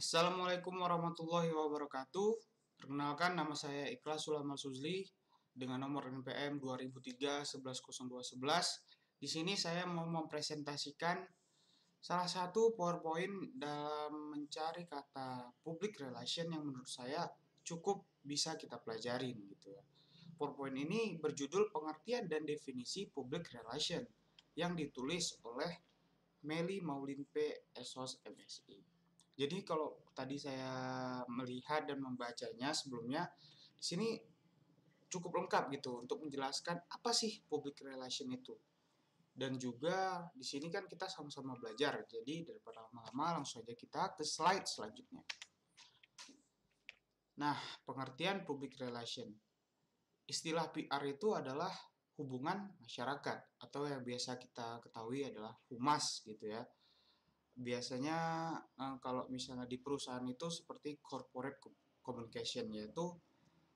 Assalamualaikum warahmatullahi wabarakatuh. Perkenalkan, nama saya Ikhlas Sulamal Suzli dengan nomor NPM 2003 11 02 11. Di sini saya mau mempresentasikan salah satu PowerPoint dalam mencari kata public relation yang menurut saya cukup bisa kita pelajarin gitu ya. PowerPoint ini berjudul Pengertian dan Definisi Public Relation yang ditulis oleh Meli Maulin P. Esos MSI. Jadi kalau tadi saya melihat dan membacanya sebelumnya, di sini cukup lengkap gitu untuk menjelaskan apa sih public relation itu. Dan juga di sini kan kita sama-sama belajar. Jadi daripada lama-lama langsung aja kita ke slide selanjutnya. Nah, pengertian public relation. Istilah PR itu adalah hubungan masyarakat atau yang biasa kita ketahui adalah humas gitu ya. Biasanya kalau misalnya di perusahaan itu seperti corporate communication, yaitu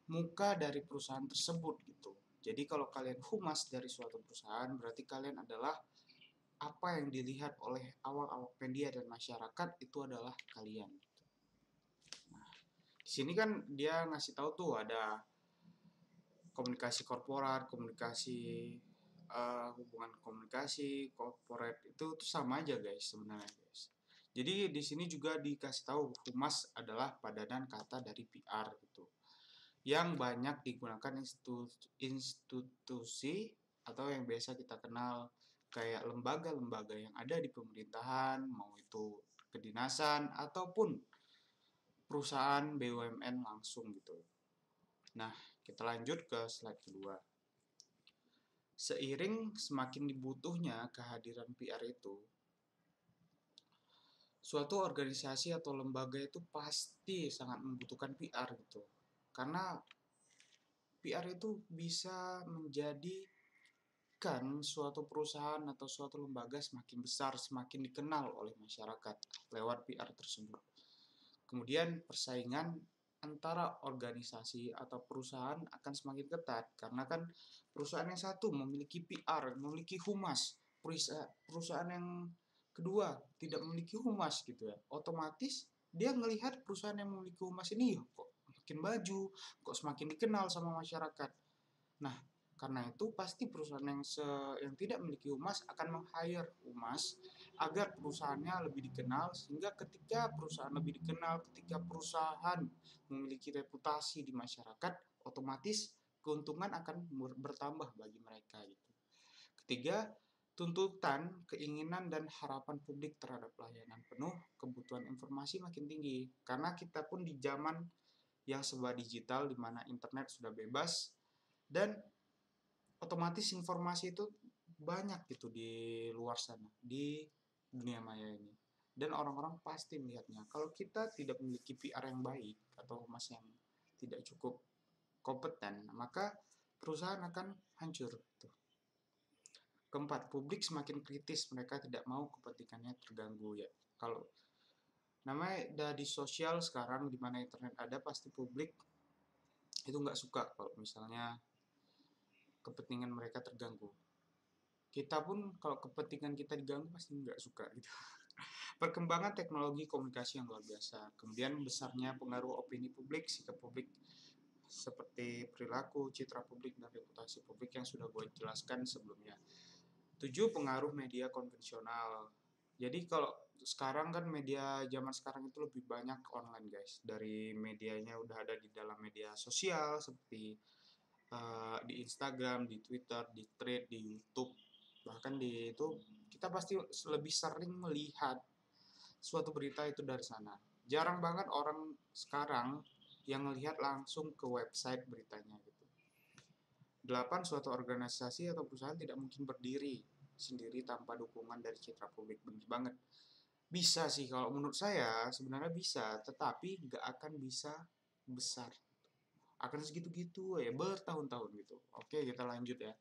muka dari perusahaan tersebut gitu. Jadi kalau kalian humas dari suatu perusahaan, berarti kalian adalah apa yang dilihat oleh awak-awak media dan masyarakat itu adalah kalian. Nah, di sini kan dia ngasih tahu tuh ada komunikasi korporat, komunikasi hubungan komunikasi, corporate itu tuh sama aja guys sebenarnya guys. Jadi di sini juga dikasih tahu humas adalah padanan kata dari PR gitu, yang banyak digunakan institusi atau yang biasa kita kenal kayak lembaga-lembaga yang ada di pemerintahan, mau itu kedinasan ataupun perusahaan BUMN langsung gitu. Nah, kita lanjut ke slide kedua. Seiring semakin dibutuhnya kehadiran PR itu, suatu organisasi atau lembaga itu pasti sangat membutuhkan PR gitu. Karena PR itu bisa menjadikan suatu perusahaan atau suatu lembaga semakin besar, semakin dikenal oleh masyarakat lewat PR tersebut. Kemudian persaingan antara organisasi atau perusahaan akan semakin ketat karena kan perusahaan yang satu memiliki PR, memiliki humas, perusahaan yang kedua tidak memiliki humas gitu ya. Otomatis dia melihat perusahaan yang memiliki humas ini kok makin maju, kok semakin dikenal sama masyarakat. Nah, karena itu pasti perusahaan yang tidak memiliki humas akan meng-hire humas agar perusahaannya lebih dikenal, sehingga ketika perusahaan lebih dikenal, ketika perusahaan memiliki reputasi di masyarakat, otomatis keuntungan akan bertambah bagi mereka gitu. Ketiga, tuntutan, keinginan dan harapan publik terhadap pelayanan penuh kebutuhan informasi makin tinggi karena kita pun di zaman yang serba digital di mana internet sudah bebas dan otomatis informasi itu banyak gitu di luar sana, di dunia maya ini. Dan orang-orang pasti melihatnya. Kalau kita tidak memiliki PR yang baik atau humas yang tidak cukup kompeten, maka perusahaan akan hancur. Tuh. Keempat, publik semakin kritis, mereka tidak mau kepentingannya terganggu ya. Kalau namanya di sosial sekarang di mana internet ada, pasti publik itu nggak suka kalau misalnya kepentingan mereka terganggu. Kita pun kalau kepentingan kita diganggu pasti nggak suka gitu. Perkembangan teknologi komunikasi yang luar biasa, kemudian besarnya pengaruh opini publik, sikap publik seperti perilaku, citra publik, dan reputasi publik yang sudah gue jelaskan sebelumnya. 7. Pengaruh media konvensional. Jadi kalau sekarang kan media zaman sekarang itu lebih banyak online guys. Dari medianya udah ada di dalam media sosial seperti di Instagram, di Twitter, di Thread, di YouTube. Bahkan di itu kita pasti lebih sering melihat suatu berita itu dari sana. Jarang banget orang sekarang yang melihat langsung ke website beritanya gitu. 8. Suatu organisasi atau perusahaan tidak mungkin berdiri sendiri tanpa dukungan dari citra publik. Benar banget. Bisa sih kalau menurut saya sebenarnya bisa, tetapi nggak akan bisa besar. Akan segitu-gitu ya bertahun-tahun gitu. Oke, kita lanjut ya.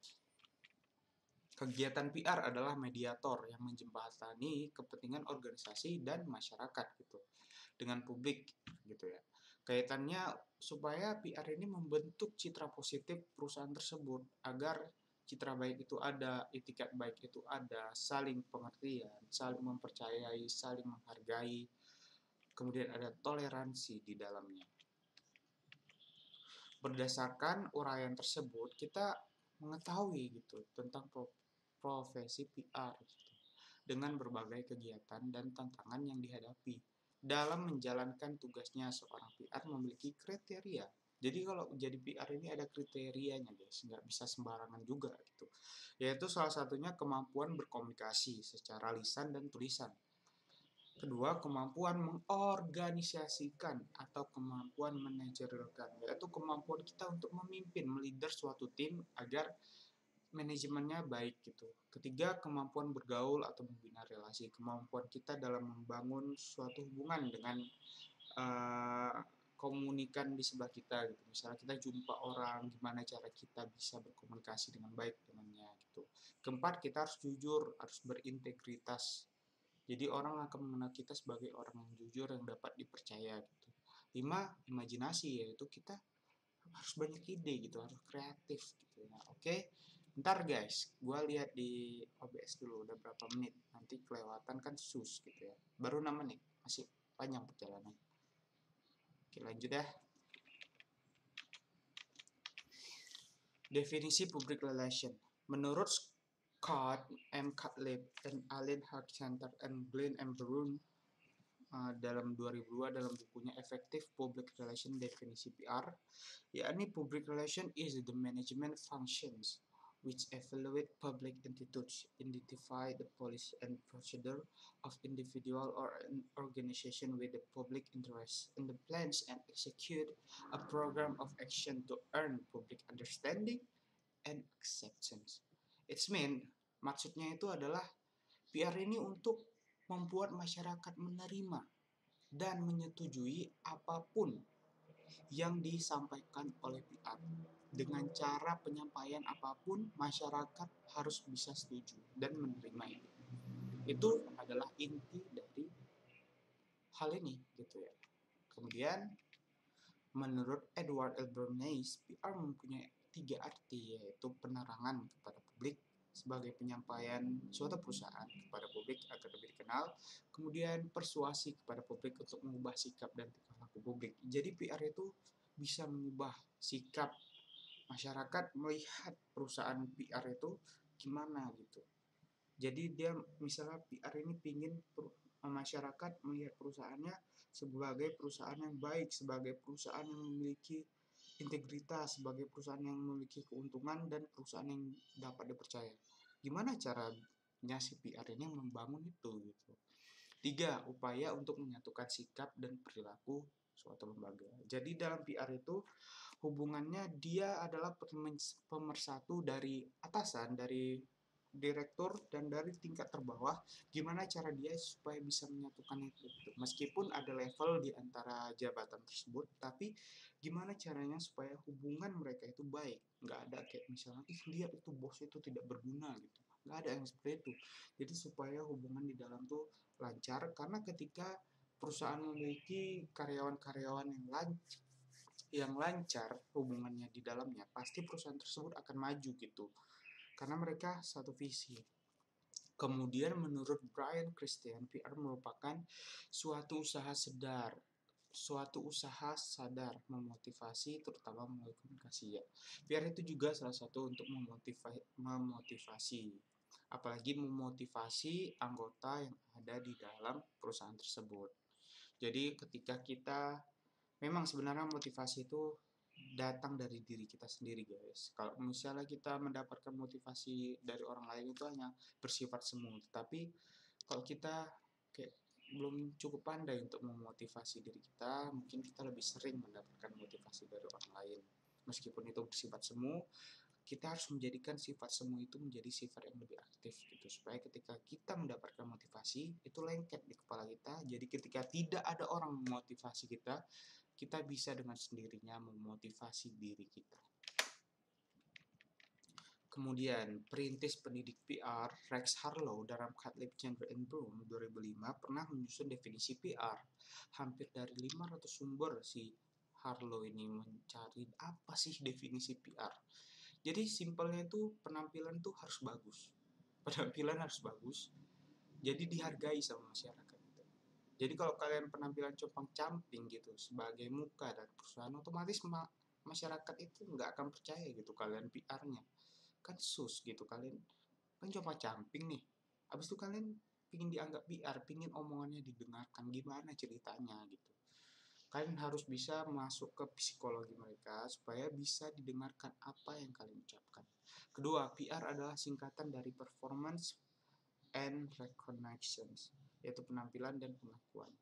Kegiatan PR adalah mediator yang menjembatani kepentingan organisasi dan masyarakat gitu dengan publik gitu ya. Kaitannya supaya PR ini membentuk citra positif perusahaan tersebut agar citra baik itu ada, etikat baik itu ada, saling pengertian, saling mempercayai, saling menghargai. kemudian ada toleransi di dalamnya. Berdasarkan uraian tersebut, kita mengetahui gitu tentang profesi PR gitu, dengan berbagai kegiatan dan tantangan yang dihadapi. Dalam menjalankan tugasnya, seorang PR memiliki kriteria. Jadi kalau jadi PR ini ada kriterianya guys, nggak bisa sembarangan juga gitu. Yaitu salah satunya kemampuan berkomunikasi secara lisan dan tulisan. Kedua, kemampuan mengorganisasikan atau kemampuan manajerialkan, yaitu kemampuan kita untuk memimpin, meleader suatu tim agar manajemennya baik gitu. Ketiga, kemampuan bergaul atau membina relasi, kemampuan kita dalam membangun suatu hubungan dengan uh, komunikan di sebelah kita gitu. Misalnya kita jumpa orang, gimana cara kita bisa berkomunikasi dengan baik dengannya gitu. Keempat, kita harus jujur, harus berintegritas. Jadi orang akan mengenal kita sebagai orang yang jujur, yang dapat dipercaya gitu. 5, imajinasi, yaitu kita harus banyak ide gitu, harus kreatif gitu ya. Oke. Ntar guys, gue lihat di OBS dulu udah berapa menit. Nanti kelewatan kan sus gitu ya. Baru 6 menit, masih panjang perjalanan. Oke, lanjut ya. Definisi public relation. Menurut Scott M. Cutlip dan Alan Harkcenter and Glenn M. Brun dalam 2002 dalam bukunya Effective Public Relation Definisi PR, yakni public relation is the management functions which evaluate public entities, identify the policy and procedure of individual or an organization with the public interest, and the plans and execute a program of action to earn public understanding and acceptance. It's mean, maksudnya itu adalah PR ini untuk membuat masyarakat menerima dan menyetujui apapun yang disampaikan oleh PR. Dengan cara penyampaian apapun, masyarakat harus bisa setuju dan menerima itu. Itu adalah inti dari hal ini gitu ya. Kemudian menurut Edward L. Bernays, PR mempunyai 3 arti, yaitu penerangan kepada publik sebagai penyampaian suatu perusahaan kepada publik agar lebih dikenal, kemudian persuasi kepada publik untuk mengubah sikap dan tingkah laku publik. Jadi PR itu bisa mengubah sikap masyarakat melihat perusahaan PR itu gimana gitu. Jadi dia misalnya PR ini pingin masyarakat melihat perusahaannya sebagai perusahaan yang baik, sebagai perusahaan yang memiliki integritas, sebagai perusahaan yang memiliki keuntungan dan perusahaan yang dapat dipercaya. Gimana caranya si PR ini membangun itu gitu. 3, upaya untuk menyatukan sikap dan perilaku suatu lembaga. Jadi dalam PR itu hubungannya dia adalah pemersatu dari atasan, dari direktur dan dari tingkat terbawah, gimana cara dia supaya bisa menyatukan itu. Meskipun ada level di antara jabatan tersebut, tapi gimana caranya supaya hubungan mereka itu baik. Nggak ada kayak misalnya, lihat itu bos itu tidak berguna gitu. Nggak ada yang seperti itu. Jadi supaya hubungan di dalam tuh lancar, karena ketika perusahaan memiliki karyawan-karyawan yang lancar hubungannya di dalamnya, pasti perusahaan tersebut akan maju gitu. Karena mereka satu visi. Kemudian menurut Brian Christian, PR merupakan suatu usaha sadar memotivasi, terutama melalui komunikasi ya. PR itu juga salah satu untuk memotivasi, apalagi memotivasi anggota yang ada di dalam perusahaan tersebut. Jadi ketika kita memang sebenarnya motivasi itu datang dari diri kita sendiri guys. Kalau misalnya kita mendapatkan motivasi dari orang lain itu hanya bersifat semu. Tapi kalau kita kayak belum cukup pandai untuk memotivasi diri kita, mungkin kita lebih sering mendapatkan motivasi dari orang lain. Meskipun itu bersifat semu, kita harus menjadikan sifat semu itu menjadi sifat yang lebih aktif gitu, supaya ketika kita mendapatkan motivasi itu lengket di kepala kita. Jadi ketika tidak ada orang memotivasi kita, kita bisa dengan sendirinya memotivasi diri kita. Kemudian, perintis pendidik PR Rex Harlow dalam Cutlip, Chandler and Broom 2005 pernah menyusun definisi PR. Hampir dari 500 sumber si Harlow ini mencari apa sih definisi PR. Jadi simpelnya itu penampilan tuh harus bagus. Penampilan harus bagus. Jadi dihargai sama masyarakat. Jadi kalau kalian penampilan compang-camping gitu sebagai muka dari perusahaan, otomatis masyarakat itu nggak akan percaya gitu kalian PR-nya. Kan sus gitu, kalian kan compang-camping nih. Habis itu kalian pingin dianggap PR, pingin omongannya didengarkan, gimana ceritanya gitu. Kalian harus bisa masuk ke psikologi mereka supaya bisa didengarkan apa yang kalian ucapkan. Kedua, PR adalah singkatan dari performance and recognitions, yaitu penampilan dan pengakuan.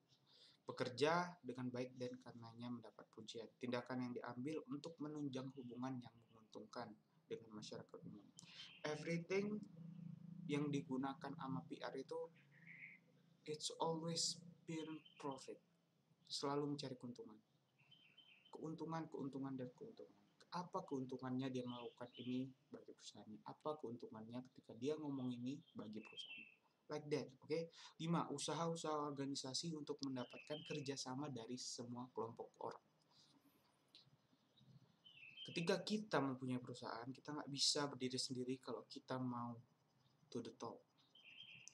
Bekerja dengan baik dan karenanya mendapat pujian. Tindakan yang diambil untuk menunjang hubungan yang menguntungkan dengan masyarakat umum. Everything yang digunakan sama PR itu, it's always been profit. Selalu mencari keuntungan. Keuntungan, keuntungan, dan keuntungan. Apa keuntungannya dia melakukan ini bagi perusahaannya? Apa keuntungannya ketika dia ngomong ini bagi perusahaan? Like that, oke? Okay? 5. Usaha-usaha organisasi untuk mendapatkan kerjasama dari semua kelompok orang. Ketika kita mempunyai perusahaan, kita nggak bisa berdiri sendiri kalau kita mau to the top.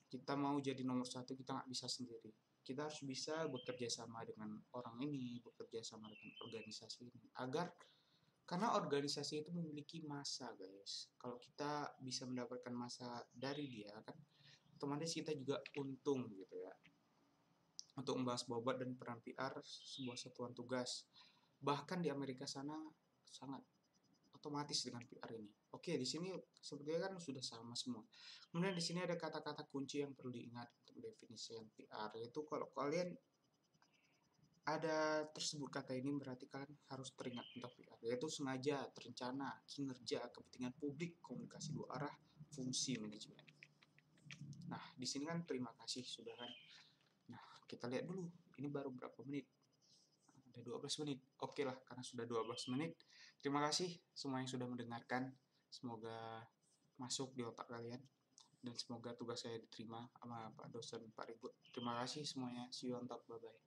Kita mau jadi nomor satu, kita nggak bisa sendiri. Kita harus bisa bekerja sama dengan orang ini, bekerja sama dengan organisasi ini, agar karena organisasi itu memiliki massa, guys. Kalau kita bisa mendapatkan massa dari dia, kan otomatis kita juga untung gitu ya. Untuk membahas bobot dan peran PR sebuah satuan tugas. Bahkan di Amerika sana sangat otomatis dengan PR ini. Oke, di sini sepertinya kan sudah sama semua. Kemudian di sini ada kata-kata kunci yang perlu diingat untuk definisi PR, yaitu kalau kalian ada tersebut kata ini berarti kalian harus teringat tentang PR, yaitu sengaja, terencana, kinerja, kepentingan publik, komunikasi dua arah, fungsi manajemen. Nah, di sini kan terima kasih sudah kan. Nah, kita lihat dulu, ini baru berapa menit? Ada 12 menit. Oke lah, karena sudah 12 menit. Terima kasih semua yang sudah mendengarkan. Semoga masuk di otak kalian. Dan semoga tugas saya diterima sama Pak dosen Pak Ribut. Terima kasih semuanya. See you on top. Bye-bye.